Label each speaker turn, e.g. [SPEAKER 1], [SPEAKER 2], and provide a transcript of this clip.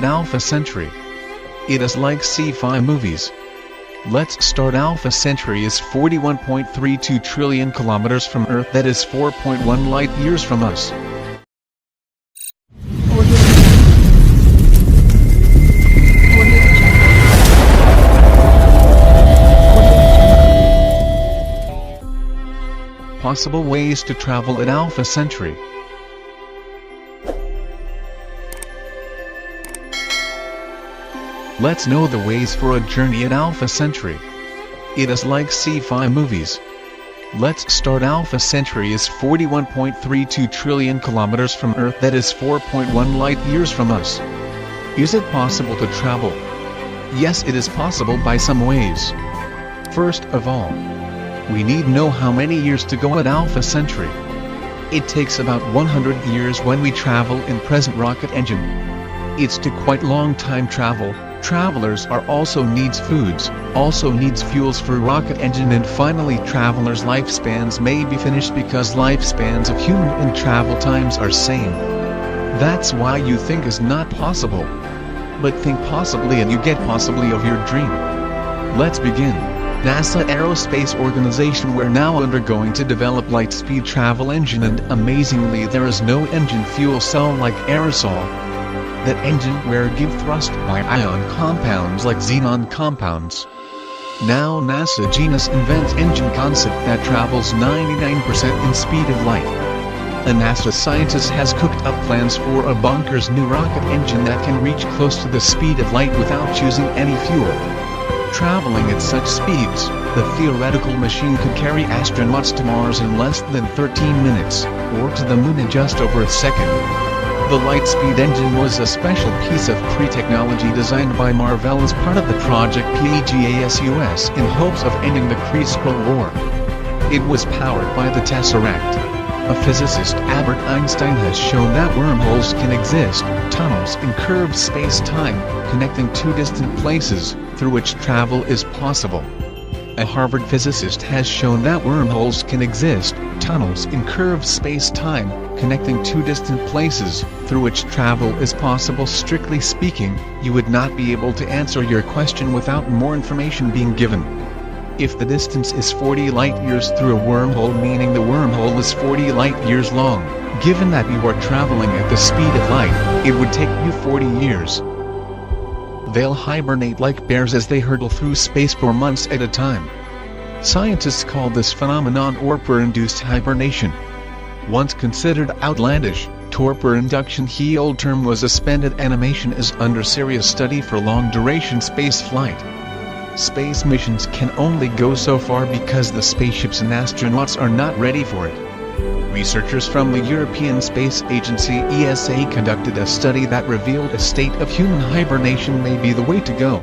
[SPEAKER 1] at Alpha Centauri. It is like sci-fi movies. Let's start. Alpha Centauri is 41.32 trillion kilometers from Earth, that is 4.1 light years from us. Possible ways to travel at Alpha Centauri. Let's know the ways for a journey at Alpha Centauri. It is like sci-fi movies. Let's start. Alpha Centauri is 41.32 trillion kilometers from Earth, that is 4.1 light years from us. Is it possible to travel? Yes, it is possible by some ways. First of all, we need know how many years to go at Alpha Centauri. It takes about 100 years when we travel in present rocket engine. It's to quite long time travel. Travelers are also needs foods, also needs fuels for rocket engine, and finally travelers' lifespans may be finished because lifespans of human and travel times are same. That's why you think is not possible. But think possibly and you get possibly of your dream. Let's begin. NASA Aerospace Organization, we're now undergoing to develop light-speed travel engine, and amazingly there is no engine fuel cell like aerosol. That engine where give thrust by ion compounds like xenon compounds. Now NASA genius invents engine concept that travels 99% in speed of light. A NASA scientist has cooked up plans for a bunker's new rocket engine that can reach close to the speed of light without using any fuel. Traveling at such speeds, the theoretical machine could carry astronauts to Mars in less than 13 minutes, or to the Moon in just over a second. The Lightspeed engine was a special piece of pre-technology designed by Marvell as part of the project PEGASUS in hopes of ending the Kree-Skrull War. It was powered by the Tesseract. A physicist, Albert Einstein, has shown that wormholes can exist, tunnels in curved space-time, connecting two distant places, through which travel is possible. A Harvard physicist has shown that wormholes can exist, tunnels in curved space-time, connecting two distant places, through which travel is possible. Strictly speaking, you would not be able to answer your question without more information being given. If the distance is 40 light years through a wormhole, meaning the wormhole is 40 light years long, given that you are traveling at the speed of light, it would take you 40 years. They'll hibernate like bears as they hurtle through space for months at a time. Scientists call this phenomenon torpor-induced hibernation. Once considered outlandish, torpor induction, the old term was suspended animation, is under serious study for long-duration space flight. Space missions can only go so far because the spaceships and astronauts are not ready for it. Researchers from the European Space Agency (ESA) conducted a study that revealed a state of human hibernation may be the way to go.